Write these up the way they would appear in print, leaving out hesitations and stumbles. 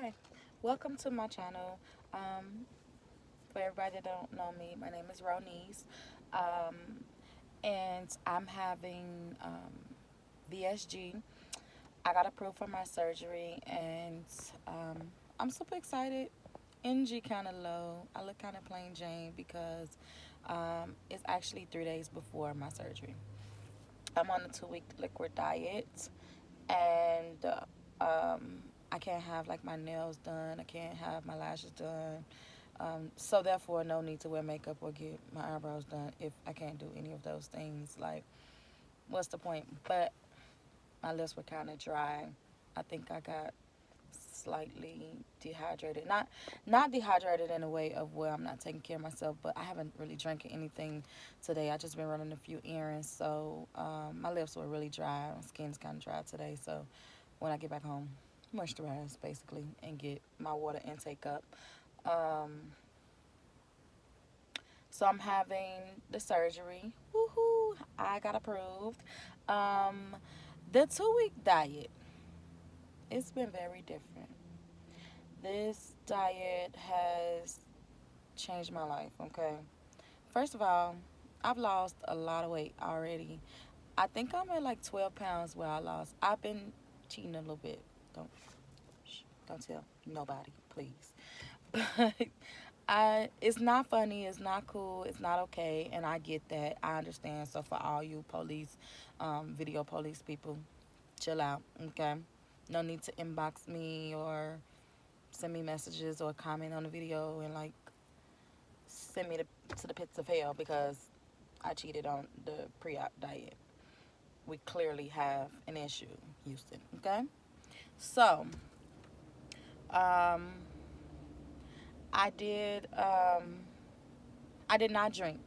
Hi, welcome to my channel. For everybody that don't know me, my name is Ronice, um, and I'm having VSG. I got approved for my surgery, and I'm super excited. Energy kind of low. I look kind of plain Jane because it's actually 3 days before my surgery. I'm on a 2 week liquid diet, and I can't have like my nails done. I can't have my lashes done. So therefore, no need to wear makeup or get my eyebrows done if I can't do any of those things. Like, what's the point? But my lips were kind of dry. I think I got slightly dehydrated. Not dehydrated in a way of where I'm not taking care of myself, but I haven't really drank anything today. I just been running a few errands, so my lips were really dry. My skin's kind of dry today, so when I get back home, moisturize basically and get my water intake up. Um, so I'm having the surgery. Woohoo! I got approved. Um, the 2 week diet, it's been very different. This diet has changed my life, okay? First of all, I've lost a lot of weight already. I think I'm at like 12 pounds where I lost. I've been cheating a little bit. Don't don't tell nobody, please. But it's not funny, it's not cool, it's not okay, and I get that. I understand. So for all you police, video police people, chill out, okay? No need to inbox me or send me messages or comment on the video and like send me to the pits of hell because I cheated on the pre-op diet. We clearly have an issue, Houston. Okay, so um, I did. I did not drink.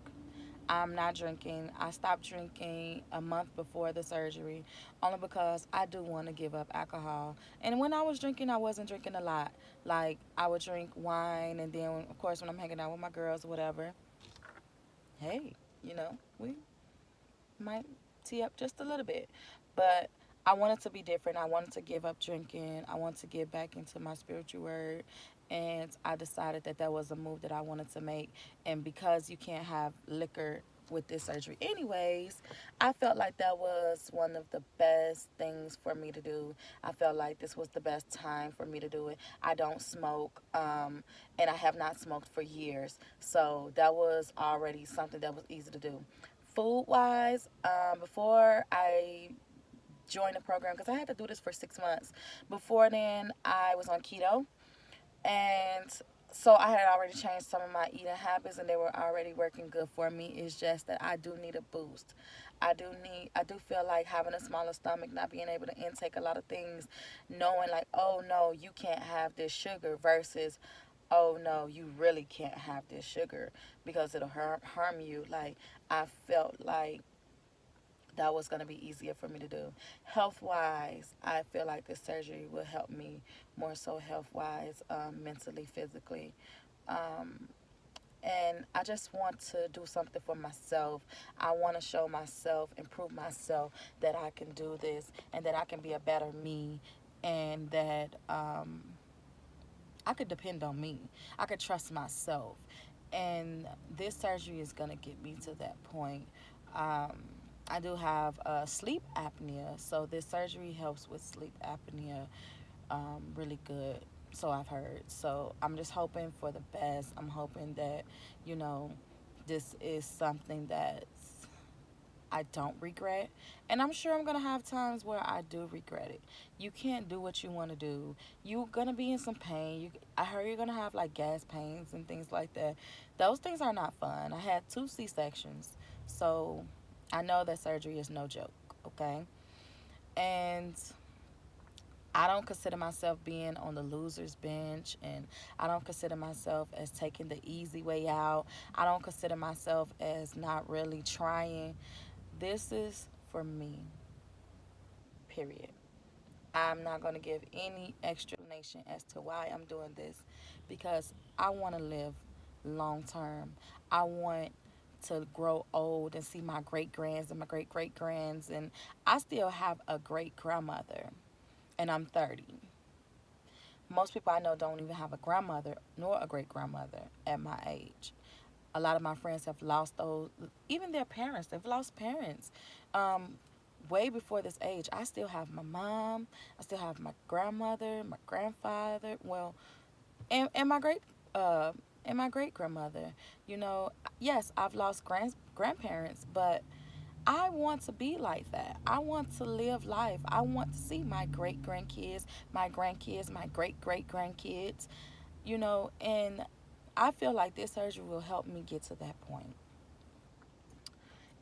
I'm not drinking. I stopped drinking a month before the surgery only because I do want to give up alcohol. And when I was drinking, I wasn't drinking a lot. Like, I would drink wine, and then, of course, when I'm hanging out with my girls or whatever, hey, we might tee up just a little bit. But I wanted to be different. I wanted to give up drinking. I wanted to get back into my spiritual word. And I decided that that was a move that I wanted to make. And because you can't have liquor with this surgery anyways, I felt like that was one of the best things for me to do. I felt like this was the best time for me to do it. I don't smoke, and I have not smoked for years, so that was already something that was easy to do. Food wise, before I joined the program, because I had to do this for 6 months. Before then, I was on keto, and so I had already changed some of my eating habits, and they were already working good for me. It's just that I do need a boost. I do feel like having a smaller stomach, not being able to intake a lot of things, knowing like, oh no, you can't have this sugar versus, oh no, you really can't have this sugar because it'll harm you. Like, I felt like that was going to be easier for me to do. Health wise, I feel like this surgery will help me more so health wise, mentally, physically. Um, and I just want to do something for myself. I want to show myself, improve myself, that I can do this and that I can be a better me, and that I could depend on me. I could trust myself. And this surgery is going to get me to that point. Um, I do have sleep apnea, so this surgery helps with sleep apnea really good. So I've heard. So I'm just hoping for the best. I'm hoping that, you know, this is something that I don't regret. And I'm sure I'm going to have times where I do regret it. You can't do what you want to do. You're going to be in some pain. I heard you're going to have like gas pains and things like that. Those things are not fun. I had 2 C-sections. So I know that surgery is no joke, okay? And I don't consider myself being on the loser's bench, and I don't consider myself as taking the easy way out. I don't consider myself as not really trying. This is for me, period. I'm not going to give any explanation as to why I'm doing this because I want to live long term. I want to grow old and see my great grands and my great great grands. And I still have a great grandmother, and I'm 30. Most people I know don't even have a grandmother nor a great grandmother at my age. A lot of my friends have lost those, even their parents. They've lost parents way before this age. I still have my mom. I still have my grandmother, my grandfather. Well, and my uh, great grandmother. You know, yes, I've lost grandparents, but I want to be like that. I want to live life. I want to see my great grandkids, my great grandkids, you know, and I feel like this surgery will help me get to that point.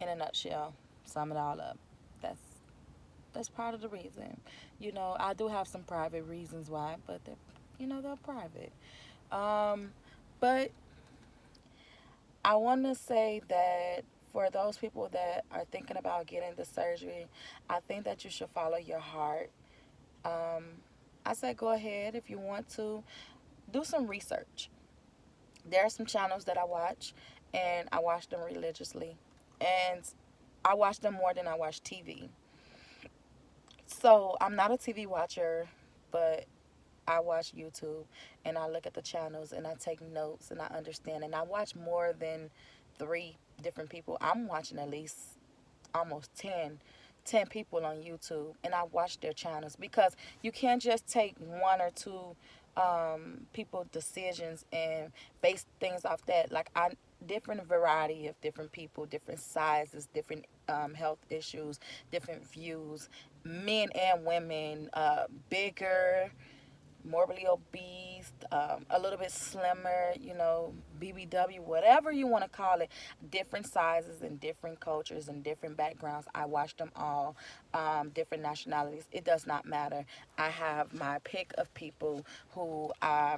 In a nutshell, sum it all up. That's that's part of the reason. You know, I do have some private reasons why, but they're private. Um, but I want to say that for those people that are thinking about getting the surgery, I think that you should follow your heart. Um, I say go ahead if you want to do some research. There are some channels that I watch, and I watch them religiously, and I watch them more than I watch TV. So I'm not a TV watcher, but I watch YouTube and I look at the channels and I take notes and I understand, and I watch more than three different people. I'm watching at least almost 10 people on YouTube, and I watch their channels because you can't just take one or two people decisions and base things off that. Like, I different variety of different people, different sizes, different health issues, different views, men and women, bigger, morbidly obese, a little bit slimmer, BBW, whatever you want to call it, different sizes and different cultures and different backgrounds. I watch them all, different nationalities. It does not matter. I have my pick of people who I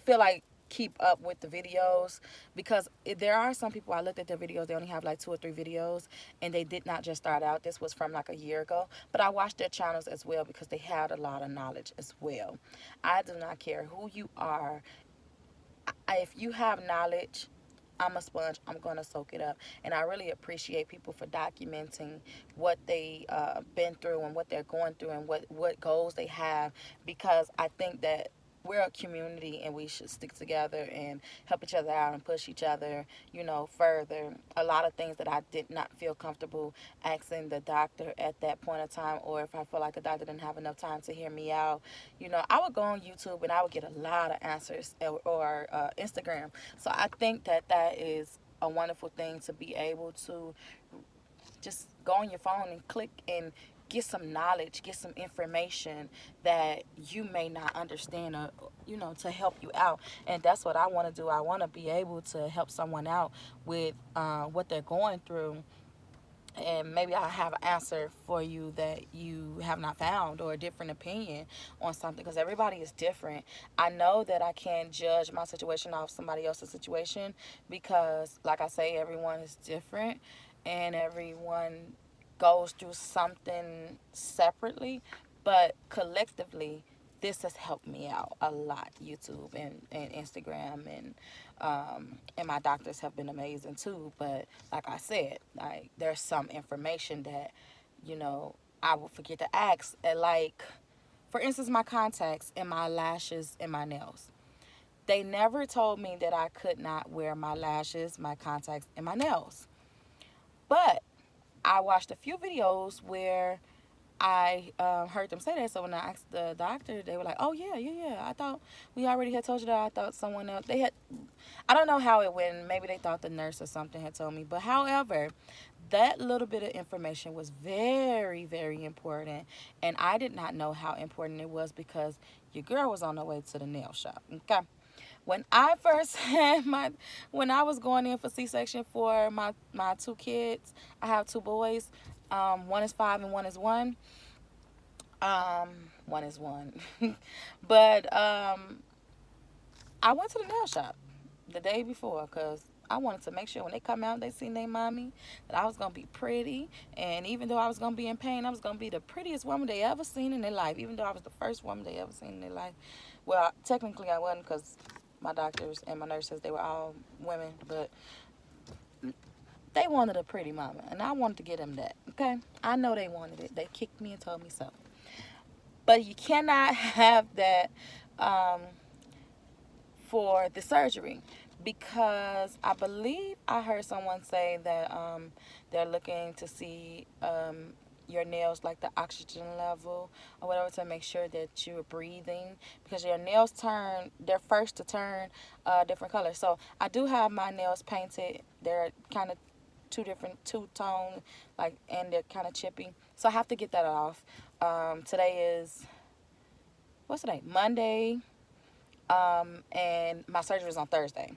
feel like keep up with the videos, because there are some people I looked at their videos, they only have like 2 or 3 videos, and they did not just start out. This was from like a year ago, but I watched their channels as well because they had a lot of knowledge as well. I do not care who you are. If you have knowledge, I'm a sponge. I'm going to soak it up. And I really appreciate people for documenting what they been through and what they're going through and what goals they have, because I think that we're a community and we should stick together and help each other out and push each other, further. A lot of things that I did not feel comfortable asking the doctor at that point in time, or if I feel like the doctor didn't have enough time to hear me out, I would go on YouTube and I would get a lot of answers, or Instagram. So I think that that is a wonderful thing, to be able to just go on your phone and click and get some knowledge, get some information that you may not understand, or to help you out. And that's what I want to do. I want to be able to help someone out with what they're going through, and maybe I have an answer for you that you have not found, or a different opinion on something, because everybody is different. I know that I can't judge my situation off somebody else's situation, because like I say, everyone is different and everyone goes through something separately, but collectively this has helped me out a lot. YouTube and Instagram, and my doctors have been amazing too. But like I said, like, there's some information that you know I will forget to ask. Like, for instance, my contacts and my lashes and my nails. They never told me that I could not wear my lashes, my contacts, and my nails. But I watched a few videos where I heard them say that. So when I asked the doctor, they were like, "Oh yeah, yeah, yeah. I thought we already had told you that. I thought someone else. They had. I don't know how it went. Maybe they thought the nurse or something had told me. But however, that little bit of information was very, very important, and I did not know how important it was, because your girl was on her way to the nail shop. Okay. When I first had when I was going in for C-section for my 2 kids, I have 2 boys. One is 5 and one is 1. Um, One is 1. But I went to the nail shop the day before, because I wanted to make sure when they come out, they seen their mommy, that I was going to be pretty. And even though I was going to be in pain, I was going to be the prettiest woman they ever seen in their life, even though I was the first woman they ever seen in their life. Well, technically I wasn't, because my doctors and my nurses, they were all women, but they wanted a pretty mama, and I wanted to get them that, okay? I know they wanted it. They kicked me and told me so. But you cannot have that um, for the surgery, because I believe I heard someone say that they're looking to see your nails, like the oxygen level or whatever, to make sure that you're breathing, because your nails they're first to turn different colors. So I do have my nails painted. They're kind of two tone, like, and they're kind of chippy. So I have to get that off. Today is, what's today? Monday. And my surgery is on Thursday.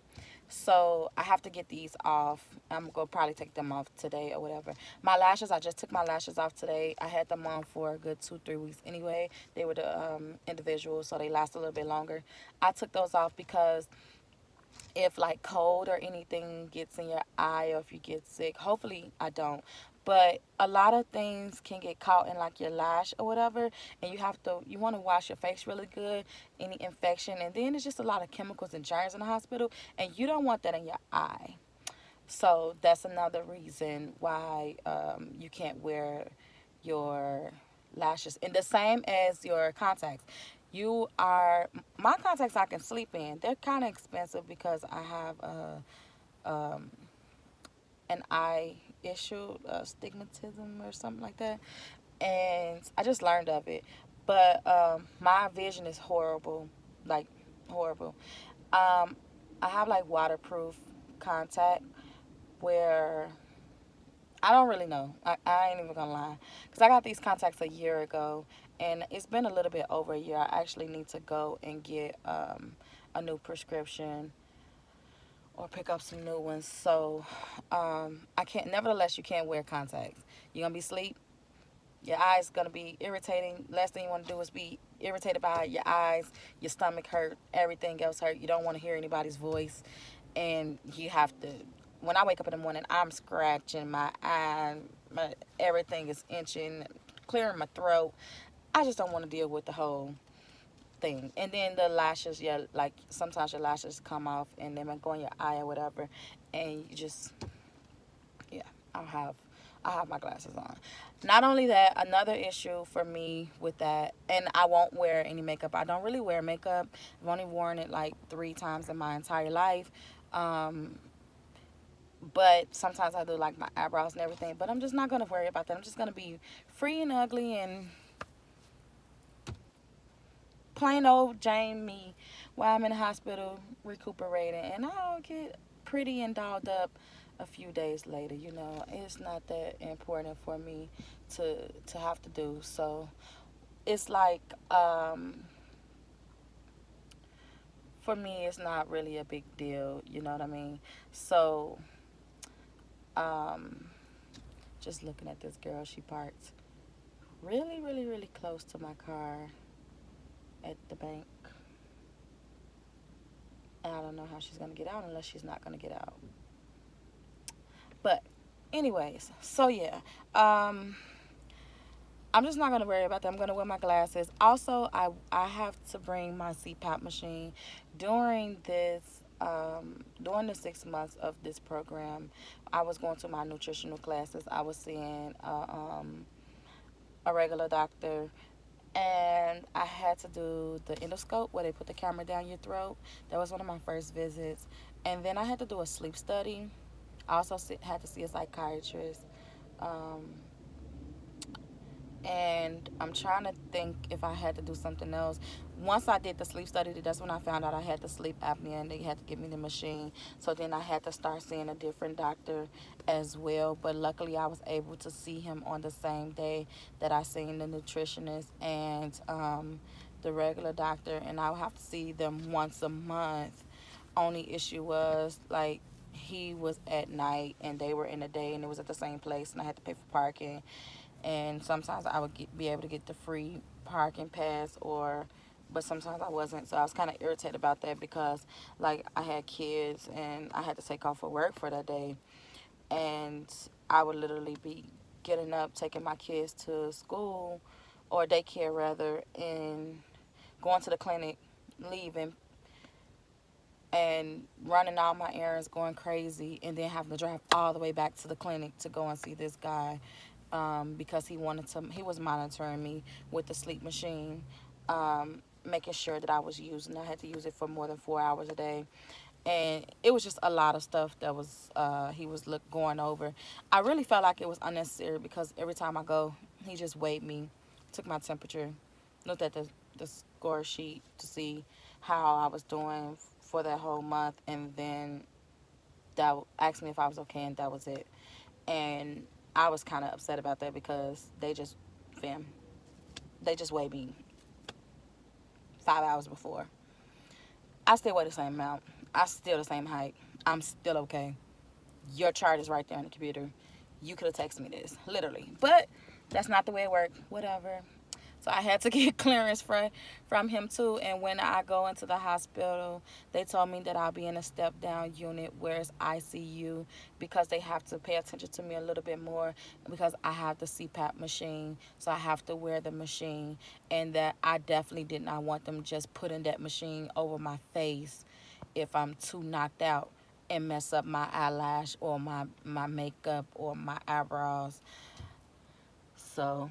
So I have to get these off. I'm gonna probably take them off today or whatever. My lashes, I just took my lashes off today. I had them on for a good 2-3 weeks anyway. They were the individuals, so they last a little bit longer. I took those off because if like cold or anything gets in your eye, or if you get sick, hopefully I don't, but a lot of things can get caught in like your lash or whatever, and you want to wash your face really good, any infection, and then it's just a lot of chemicals and germs in the hospital, and you don't want that in your eye. So that's another reason why you can't wear your lashes. And the same as your contacts. My contacts I can sleep in. They're kind of expensive because I have an eye issue, stigmatism or something like that. And I just learned of it. But my vision is horrible, like horrible. Um, I have like waterproof contact where I don't really know. I ain't even gonna lie, because I got these contacts a year ago, and it's been a little bit over a year. I actually need to go and get a new prescription or pick up some new ones. So I can't. Nevertheless, you can't wear contacts. You're gonna be asleep. Your eyes gonna be irritating. Last thing you want to do is be irritated by your eyes. Your stomach hurt. Everything else hurt. You don't want to hear anybody's voice, and you have to. When I wake up in the morning, I'm scratching my eye. Everything is itching, clearing my throat. I just don't want to deal with the whole thing. And then the lashes, yeah, like sometimes your lashes come off and they might go in your eye or whatever, and you just, yeah, I have my glasses on. Not only that, another issue for me with that, and I won't wear any makeup. I don't really wear makeup. I've only worn it like 3 times in my entire life. Um, but sometimes I do like my eyebrows and everything. But I'm just not gonna worry about that. I'm just gonna be free and ugly and plain old Jane me while I'm in the hospital recuperating, and I'll get pretty and dolled up a few days later. It's not that important for me to have to do. So it's like for me, it's not really a big deal. You know what I mean? So um, just looking at this girl, she parked really, really, really close to my car at the bank. And I don't know how she's gonna get out unless she's not gonna get out. But anyways, so yeah. I'm just not gonna worry about that. I'm gonna wear my glasses. Also, I have to bring my CPAP machine during during the 6 months of this program. I was going to my nutritional classes. I was seeing a regular doctor, and I had to do the endoscope where they put the camera down your throat. That was one of my first visits, and then I had to do a sleep study. I also had to see a psychiatrist. Um, and I'm trying to think if I had to do something else. Once I did the sleep study, that's when I found out I had the sleep apnea, and they had to give me the machine. So then I had to start seeing a different doctor as well. But luckily, I was able to see him on the same day that I seen the nutritionist and the regular doctor, and I would have to see them once a month. Only issue was like he was at night and they were in the day, and it was at the same place, and I had to pay for parking, and sometimes I would be able to get the free parking pass, but sometimes I wasn't. So I was kind of irritated about that because like I had kids and I had to take off for work for that day, and I would literally be getting up, taking my kids to school or daycare rather, and going to the clinic, leaving, and running all my errands, going crazy, and then having to drive all the way back to the clinic to go and see this guy. because he was monitoring me with the sleep machine, making sure that I was using. I had to use it for more than 4 hours a day, and it was just a lot of stuff that was he was going over. I really felt like it was unnecessary because every time I go, he just weighed me, took my temperature, looked at the score sheet to see how I was doing for that whole month, and then that asked me if I was okay, and that was it. And I was kind of upset about that because fam, they just weighed me 5 hours before. I still weigh the same amount. I still the same height. I'm still okay. Your chart is right there on the computer. You could have texted me this, literally. But that's not the way it worked. Whatever. So I had to get clearance from him too. And when I go into the hospital, they told me that I'll be in a step down unit where it's ICU because they have to pay attention to me a little bit more because I have the CPAP machine. So I have to wear the machine. And that I definitely did not want them just putting that machine over my face if I'm too knocked out and mess up my eyelash or my makeup or my eyebrows. So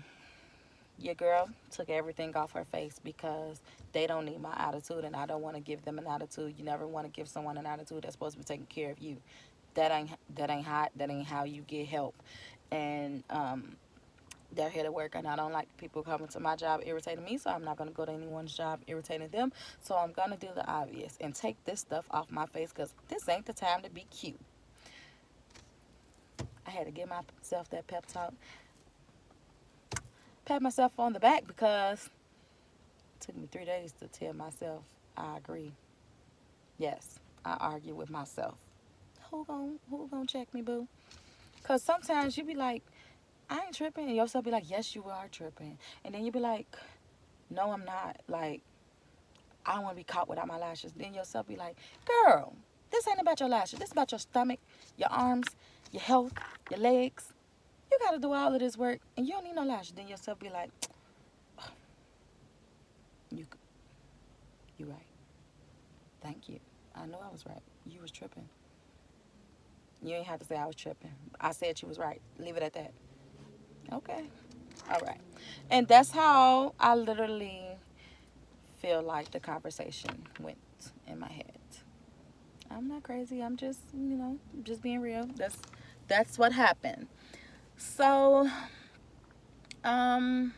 your girl took everything off her face because they don't need my attitude and I don't want to give them an attitude. You never want to give someone an attitude that's supposed to be taking care of you. That ain't hot. That ain't how you get help. And they're here to work, and I don't like people coming to my job irritating me, so I'm not going to go to anyone's job irritating them. So I'm going to do the obvious and take this stuff off my face because this ain't the time to be cute. I had to give myself that pep talk, pat myself on the back because it took me 3 days to tell myself I agree. Yes, I argue with myself. Who gonna check me, boo? Because sometimes you be like, I ain't tripping, and yourself be like, yes, you are tripping. And then you be like, no, I'm not. Like, I don't want to be caught without my lashes. Then yourself be like, girl, this ain't about your lashes. This is about your stomach, your arms, your health, your legs. You got to do all of this work, and you don't need no lashes. Then yourself be like, you, you right. Thank you. I know I was right. You was tripping. You ain't have to say I was tripping. I said you was right. Leave it at that. Okay. All right. And that's how I literally feel like the conversation went in my head. I'm not crazy. I'm just, just being real. That's what happened. So, um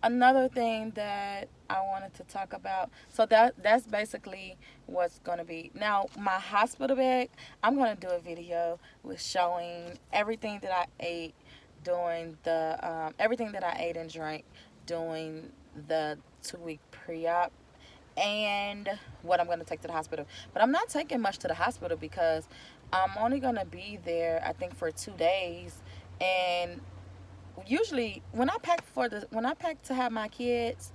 another thing that I wanted to talk about. So that's basically what's gonna be. Now my hospital bag, I'm gonna do a video with showing everything that I ate during the everything that I ate and drank during the 2 week pre-op and what I'm gonna take to the hospital. But I'm not taking much to the hospital because I'm only gonna be there I think for 2 days, and usually when I pack to have my kids,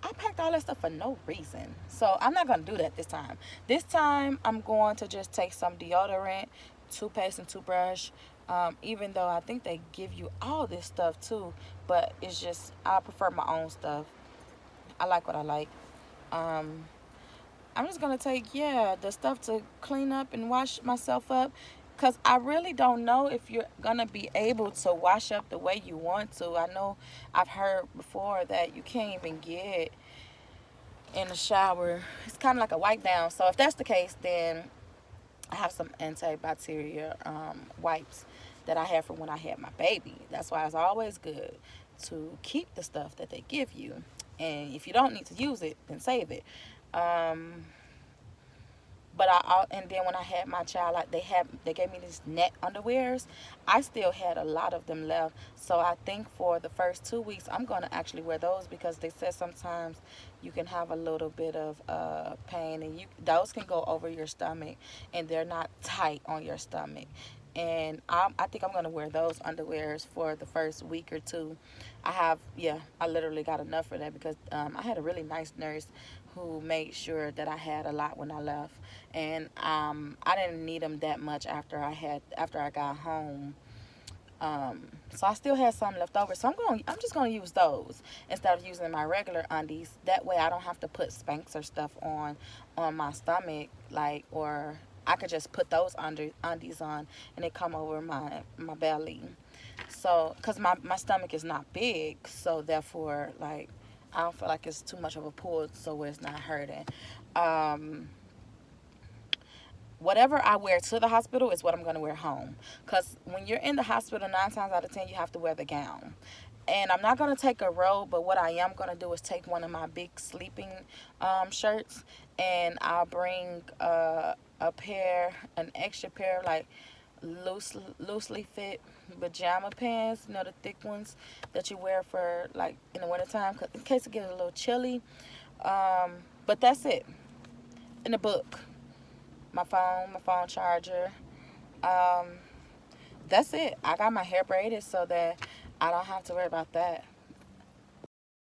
I packed all that stuff for no reason. So I'm not gonna do that this time. This time I'm going to just take some deodorant, toothpaste, and toothbrush. Even though I think they give you all this stuff too, but it's just I prefer my own stuff. I like what I like. Um, I'm just gonna take the stuff to clean up and wash myself up, cause I really don't know if you're gonna be able to wash up the way you want to. I know I've heard before that you can't even get in the shower. It's kind of like a wipe down. So if that's the case, then I have some antibacterial wipes that I had from when I had my baby. That's why it's always good to keep the stuff that they give you, and if you don't need to use it, then save it. Um, but and then when I had my child, like they gave me these net underwears. I still had a lot of them left, so I think for the first 2 weeks I'm gonna actually wear those because they said sometimes you can have a little bit of pain, and those can go over your stomach, and they're not tight on your stomach. And I think I'm gonna wear those underwears for the first week or two. I literally got enough for that because I had a really nice nurse who made sure that I had a lot when I left, and I didn't need them that much after I got home. So I still had some left over. So I'm just gonna use those instead of using my regular undies. That way I don't have to put Spanx or stuff on my stomach, or I could just put those undies on and they come over my belly. So, because my stomach is not big, so therefore, like, I don't feel like it's too much of a pull, so where it's not hurting. Um, Whatever I wear to the hospital is what I'm going to wear home. Because when you're in the hospital, 9 times out of 10, you have to wear the gown. And I'm not going to take a robe, but what I am going to do is take one of my big sleeping shirts, and I'll bring an extra pair of like loosely fit pajama pants, you know, the thick ones that you wear for like in the wintertime, in case it gets a little chilly. Um, but that's it. In the book, my phone charger. Um, that's it. I got my hair braided so that I don't have to worry about that.